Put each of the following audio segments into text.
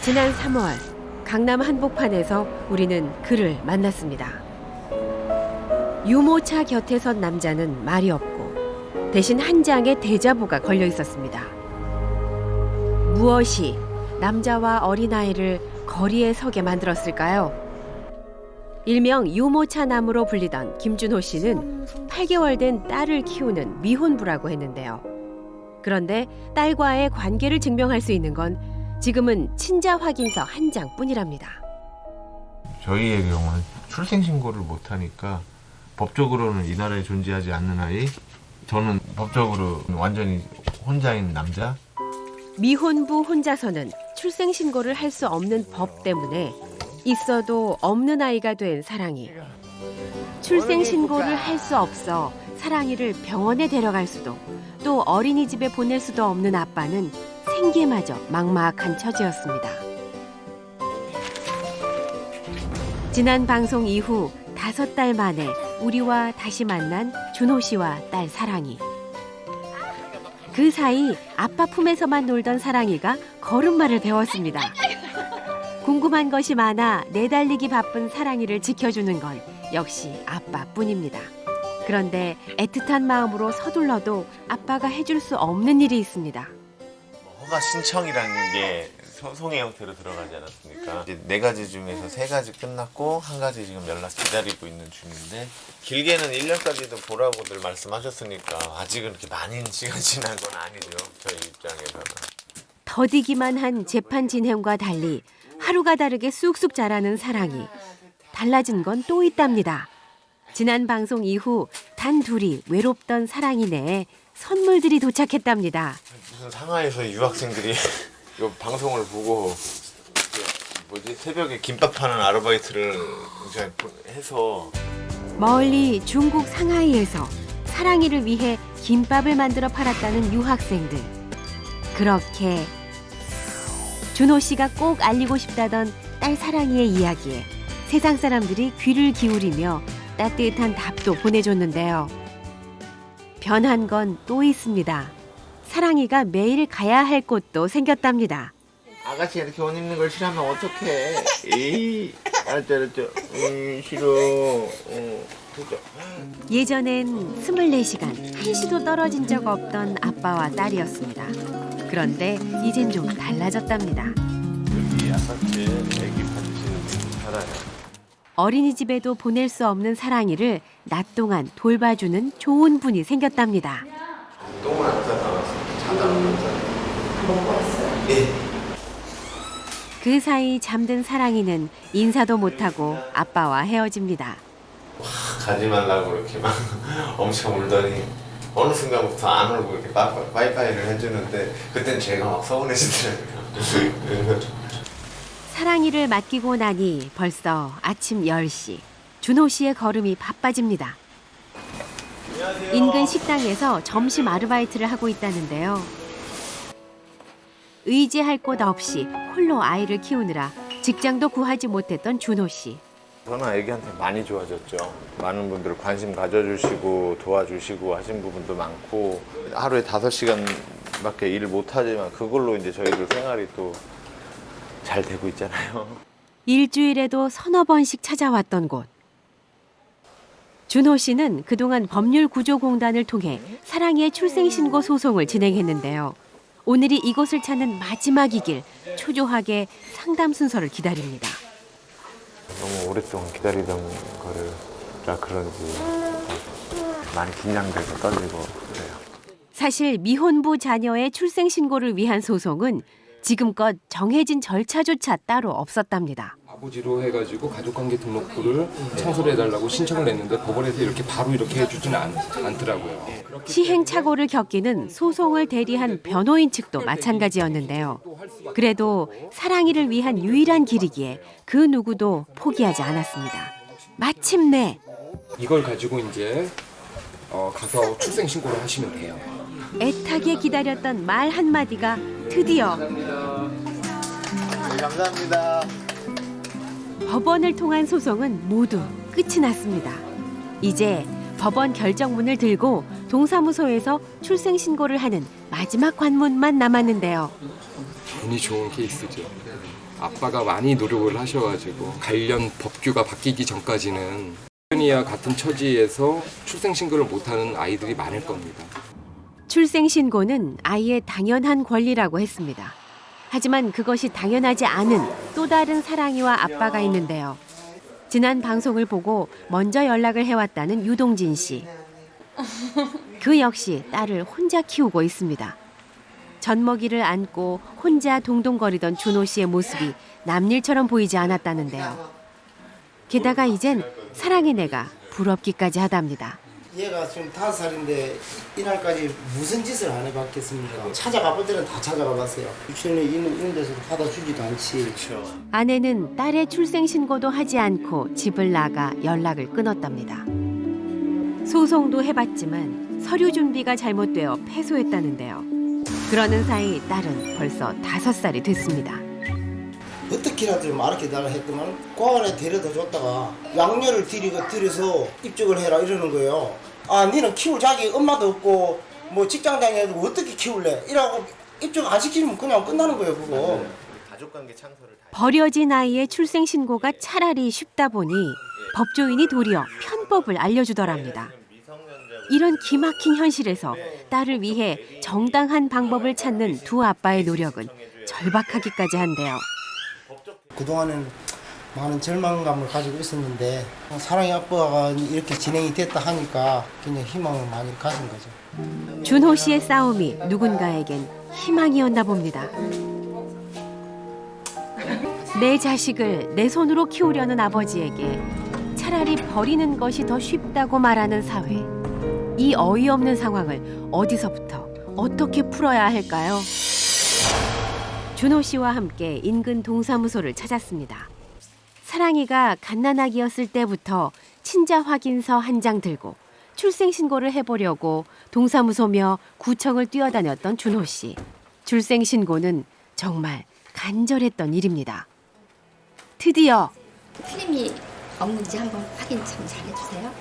지난 3월 강남 한복판에서 우리는 그를 만났습니다. 유모차 곁에 선 남자는 말이 없고 대신 한 장의 대자보가 걸려 있었습니다. 무엇이 남자와 어린아이를 거리에 서게 만들었을까요? 일명 유모차 남으로 불리던 김준호 씨는 8개월 된 딸을 키우는 미혼부라고 했는데요. 그런데 딸과의 관계를 증명할 수 있는 건 지금은 친자 확인서 한 장뿐이랍니다. 저희의 경우는 출생신고를 못하니까 법적으로는 이 나라에 존재하지 않는 아이, 저는 법적으로 완전히 혼자인 남자. 미혼부 혼자서는 출생신고를 할 수 없는 법 때문에 있어도 없는 아이가 된 사랑이. 출생신고를 할 수 없어 사랑이를 병원에 데려갈 수도 또 어린이집에 보낼 수도 없는 아빠는 생계마저 막막한 처지였습니다. 지난 방송 이후 5달 만에 우리와 다시 만난 준호 씨와 딸 사랑이. 그 사이 아빠 품에서만 놀던 사랑이가 걸음마를 배웠습니다. 궁금한 것이 많아 내달리기 바쁜 사랑이를 지켜주는 건 역시 아빠뿐입니다. 그런데 애틋한 마음으로 서둘러도 아빠가 해줄 수 없는 일이 있습니다. 허가 신청이라는 게 소송의 형태로 들어가지 않았습니까? 이제 4가지 중에서 3가지 끝났고 1가지 지금 연락 기다리고 있는 중인데, 길게는 1년까지도 보라고들 말씀하셨으니까 아직은 그렇게 많은 시간 지난 건 아니죠, 저희 입장에서는. 더디기만 한 재판 진행과 달리 하루가 다르게 쑥쑥 자라는 사랑이. 달라진 건 또 있답니다. 지난 방송 이후 단 둘이 외롭던 사랑이네에 선물들이 도착했답니다. 무슨 상하이에서 유학생들이 이 방송을 보고 새벽에 김밥 파는 아르바이트를 이제 해서 멀리 중국 상하이에서 사랑이를 위해 김밥을 만들어 팔았다는 유학생들. 그렇게 준호 씨가 꼭 알리고 싶다던 딸 사랑이의 이야기에 세상 사람들이 귀를 기울이며 따뜻한 답도 보내줬는데요. 변한 건 또 있습니다. 사랑이가 매일 가야 할 곳도 생겼답니다. 아가씨가 이렇게 옷 입는 걸 싫어하면 어떡해. 에이, 알았죠. 싫어. 그죠. 예전엔 24시간 1시도 떨어진 적 없던 아빠와 딸이었습니다. 그런데 이젠 좀 달라졌답니다. 여기 아파트, 애기 파트 살아요. 어린이집에도 보낼 수 없는 사랑이를 낮 동안 돌봐주는 좋은 분이 생겼답니다. 똥을 안 싸서 자다 먹고 왔어요? 예. 그 사이 잠든 사랑이는 인사도 못하고 아빠와 헤어집니다. 가지 말라고 이렇게 막 엄청 울더니 어느 순간부터 안 울고 이렇게 빠이빠이를 해주는데, 그땐 제가 막 서운해지더라고요. 사랑이를 맡기고 나니 벌써 아침 10시. 준호 씨의 걸음이 바빠집니다. 안녕하세요. 인근 식당에서 점심 아르바이트를 하고 있다는데요. 의지할 곳 없이 홀로 아이를 키우느라 직장도 구하지 못했던 준호 씨. 저는 애기한테 많이 좋아졌죠. 많은 분들 관심 가져주시고 도와주시고 하신 부분도 많고, 하루에 5시간밖에 일을 못하지만 그걸로 이제 저희들 생활이 또 잘 되고 있잖아요. 일주일에도 서너 번씩 찾아왔던 곳. 준호 씨는 그동안 법률구조공단을 통해 사랑이의 출생신고 소송을 진행했는데요. 오늘이 이곳을 찾는 마지막이길 초조하게 상담 순서를 기다립니다. 너무 오랫동안 기다리던 거라 그런지 많이 긴장되고 떨리고 그래요. 사실 미혼부 자녀의 출생신고를 위한 소송은 지금껏 정해진 절차조차 따로 없었답니다. 아버지로 해가지고 가족관계 등록부를 청소를 해달라고 신청을 했는데 법원에서 이렇게 바로 이렇게 해주지는 않더라고요. 시행착오를 겪이는 소송을 대리한 변호인 측도 마찬가지였는데요. 그래도 사랑이를 위한 유일한 길이기에 그 누구도 포기하지 않았습니다. 마침내 이걸 가지고 이제 가서 출생신고를 하시면 돼요. 애타게 기다렸던 말 한마디가 드디어 네, 감사합니다. 법원을 통한 소송은 모두 끝이 났습니다. 이제 법원 결정문을 들고 동사무소에서 출생신고를 하는 마지막 관문만 남았는데요. 운이 좋은 케이스죠. 아빠가 많이 노력을 하셔가지고 관련 법규가 바뀌기 전까지는 현이와 같은 처지에서 출생신고를 못하는 아이들이 많을 겁니다. 출생신고는 아이의 당연한 권리라고 했습니다. 하지만 그것이 당연하지 않은 또 다른 사랑이와 아빠가 있는데요. 지난 방송을 보고 먼저 연락을 해왔다는 유동진 씨. 그 역시 딸을 혼자 키우고 있습니다. 젖먹이를 안고 혼자 동동거리던 준호 씨의 모습이 남일처럼 보이지 않았다는데요. 게다가 이젠 사랑의 내가 부럽기까지 하답니다. 얘가 지금 5살인데 이날까지 무슨 짓을 안 해봤겠습니까? 찾아가 볼 때는 다 찾아가 봤어요. 유치원에 있는 데서 받아주지도 않지. 아내는 딸의 출생신고도 하지 않고 집을 나가 연락을 끊었답니다. 소송도 해봤지만 서류 준비가 잘못되어 패소했다는데요. 그러는 사이 딸은 벌써 5살이 됐습니다. 어떻게라도 좀 알아달라 했더만 과원에 데려다 줬다가 양녀를 들여서 입적을 해라 이러는 거예요. 아, 니는 키울 자기 엄마도 없고 뭐 직장 다녀도 어떻게 키울래? 이라고 입적 안 시키면 그냥 끝나는 거예요, 그거. 가족관계 창설을 다 버려진 아이의 출생신고가 차라리 쉽다 보니 법조인이 도리어 편법을 알려주더랍니다. 이런 기막힌 현실에서 딸을 위해 정당한 방법을 찾는 두 아빠의 노력은 절박하기까지 한데요. 그동안은 많은 절망감을 가지고 있었는데 사랑의 아빠가 이렇게 진행이 됐다 하니까 굉장히 희망을 많이 가진 거죠. 준호 씨의 싸움이 누군가에겐 희망이었나 봅니다. 내 자식을 내 손으로 키우려는 아버지에게 차라리 버리는 것이 더 쉽다고 말하는 사회. 이 어이없는 상황을 어디서부터 어떻게 풀어야 할까요? 준호 씨와 함께 인근 동사무소를 찾았습니다. 사랑이가 갓난아기였을 때부터 친자 확인서 한 장 들고 출생신고를 해보려고 동사무소며 구청을 뛰어다녔던 준호 씨. 출생신고는 정말 간절했던 일입니다. 드디어 틀림이 없는지 한번 확인 좀 잘해주세요.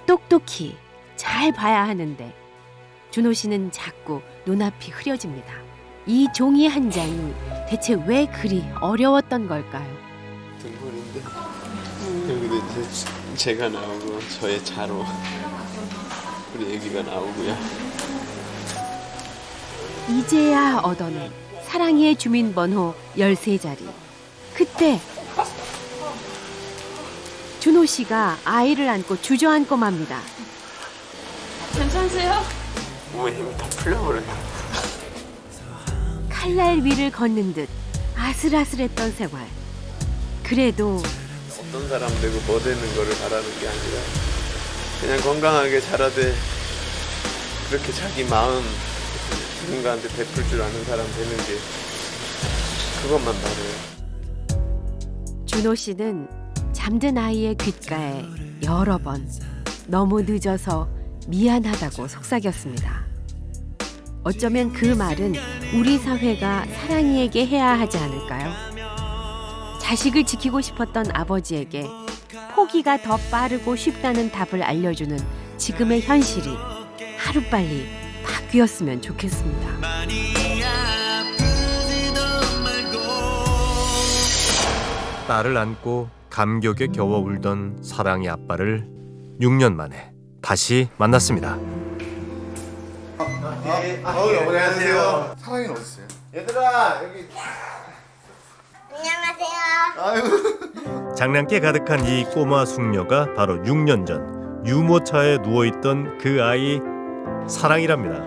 똑똑히 잘 봐야 하는데 준호 씨는 자꾸 눈앞이 흐려집니다. 이 종이 한 장이 대체 왜 그리 어려웠던 걸까요? 등골인데 여기도 이제 제가 나오고 저의 자로 우리 애기가 나오고요. 이제야 얻어낸 사랑이의 주민번호 13자리. 그때 준호 씨가 아이를 안고 주저앉고 맙니다. 괜찮으세요? 몸에 힘이 다 풀려버렸네. 칼날 위를 걷는 듯 아슬아슬했던 생활. 그래도 어떤 사람 되고 뭐 되는 거를 바라는 게 아니라 그냥 건강하게 자라되 그렇게 자기 마음 누군가한테 베풀 줄 아는 사람 되는 게 그것만 바래요. 준호 씨는 잠든 아이의 귓가에 여러 번 너무 늦어서 미안하다고 속삭였습니다. 어쩌면 그 말은 우리 사회가 사랑이에게 해야 하지 않을까요? 자식을 지키고 싶었던 아버지에게 포기가 더 빠르고 쉽다는 답을 알려주는 지금의 현실이 하루빨리 바뀌었으면 좋겠습니다. 딸을 안고 감격에 겨워 울던 사랑의 아빠를 6년 만에 다시 만났습니다. 안녕하세요. 사랑이는 어디 있어요? 얘들아 여기. 아유. 장난기 가득한 이 꼬마 숙녀가 바로 6년 전 유모차에 누워있던 그 아이 사랑이랍니다.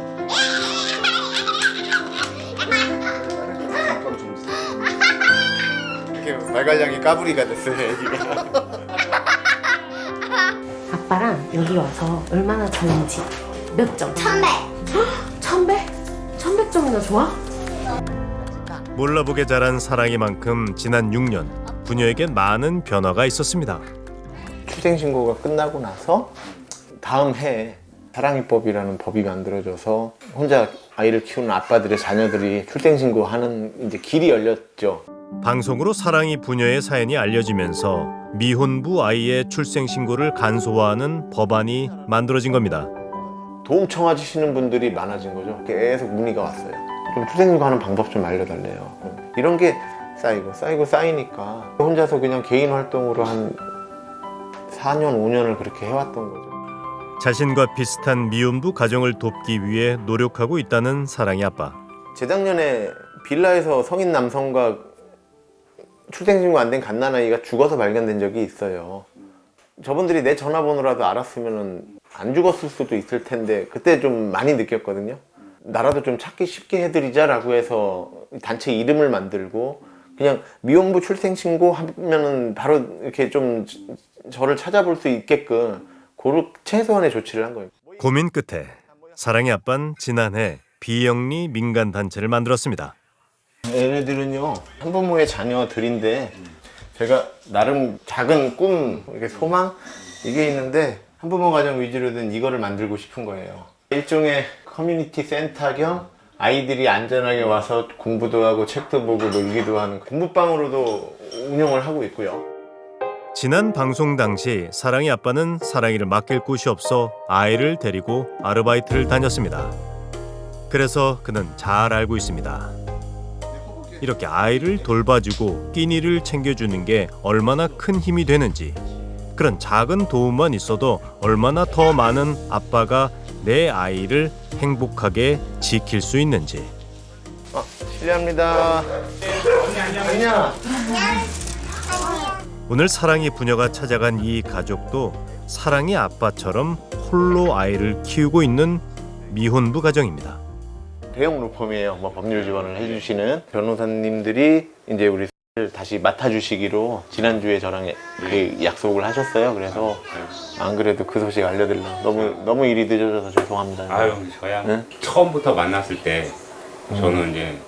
이렇게 말괄량이 까불이가 됐어요 애기가. 아빠랑 여기 와서 얼마나 좋은지 몇 점? 1100. 1000배? 1100점이나 좋아? 몰라보게 자란 사랑이만큼 지난 6년 부녀에겐 많은 변화가 있었습니다. 출생신고가 끝나고 나서 다음 해에 사랑이법이라는 법이 만들어져서 혼자 아이를 키우는 아빠들의 자녀들이 출생신고하는 이제 길이 열렸죠. 방송으로 사랑이 부녀의 사연이 알려지면서 미혼부 아이의 출생신고를 간소화하는 법안이 만들어진 겁니다. 도움 청하시는 분들이 많아진 거죠. 계속 문의가 왔어요. 좀 출생신고하는 방법 좀 알려달래요. 이런 게 쌓이니까 혼자서 그냥 개인 활동으로 한 4년, 5년을 그렇게 해왔던 거죠. 자신과 비슷한 미혼부 가정을 돕기 위해 노력하고 있다는 사랑의 아빠. 재작년에 빌라에서 성인 남성과 출생신고 안 된 갓난아이가 죽어서 발견된 적이 있어요. 저분들이 내 전화번호라도 알았으면 안 죽었을 수도 있을 텐데 그때 좀 많이 느꼈거든요. 나라도 좀 찾기 쉽게 해드리자라고 해서 단체 이름을 만들고 그냥 미혼부 출생신고 하면은 바로 이렇게 좀 저를 찾아볼 수 있게끔 그렇게 최소한의 조치를 한 거예요. 고민 끝에 사랑의 아빠는 지난해 비영리 민간 단체를 만들었습니다. 얘네들은요 한부모의 자녀들인데 제가 나름 작은 꿈, 이렇게 소망 이게 있는데 한부모 가정 위주로 된 이거를 만들고 싶은 거예요. 일종의 커뮤니티 센터 겸 아이들이 안전하게 와서 공부도 하고 책도 보고 놀기도 하는 공부방으로도 운영을 하고 있고요. 지난 방송 당시 사랑의 아빠는 사랑이를 맡길 곳이 없어 아이를 데리고 아르바이트를 다녔습니다. 그래서 그는 잘 알고 있습니다. 이렇게 아이를 돌봐주고 끼니를 챙겨주는 게 얼마나 큰 힘이 되는지, 그런 작은 도움만 있어도 얼마나 더 많은 아빠가 내 아이를 행복하게 지킬 수 있는지. 실례합니다. 안녕. 오늘 사랑이 부녀가 찾아간 이 가족도 사랑의 아빠처럼 홀로 아이를 키우고 있는 미혼부 가정입니다. 대형 로펌이에요. 법률 지원을 해주시는 변호사님들이 이제 우리 다시 맡아주시기로 지난주에 저랑 약속을 하셨어요. 그래서 안 그래도 그 소식 알려드리려고 너무 일이 늦어져서 죄송합니다. 아유, 저야 네? 처음부터 만났을 때 저는 이제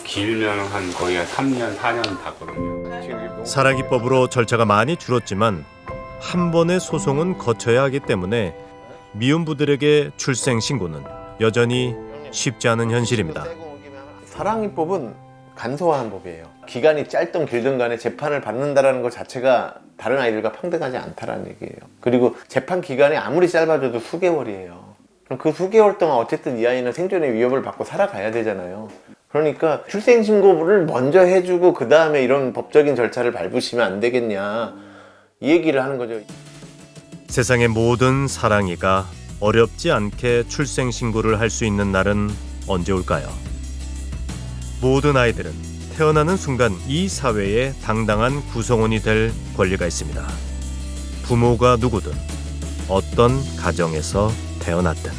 길면 한 거의 한 3년, 4년 봤거든요. 사랑이법으로 절차가 많이 줄었지만 한 번의 소송은 거쳐야 하기 때문에 미혼부들에게 출생 신고는 여전히 쉽지 않은 현실입니다. 사랑이법은 간소화한 법이에요. 기간이 짧든 길든 간에 재판을 받는다는 것 자체가 다른 아이들과 평등하지 않다는 얘기예요. 그리고 재판 기간이 아무리 짧아져도 수개월이에요. 그럼 그 수개월 동안 어쨌든 이 아이는 생존의 위협을 받고 살아가야 되잖아요. 그러니까 출생신고를 먼저 해주고 그 다음에 이런 법적인 절차를 밟으시면 안 되겠냐 이 얘기를 하는 거죠. 세상의 모든 사랑이가 어렵지 않게 출생신고를 할 수 있는 날은 언제 올까요? 모든 아이들은 태어나는 순간 이 사회의 당당한 구성원이 될 권리가 있습니다. 부모가 누구든 어떤 가정에서 태어났든.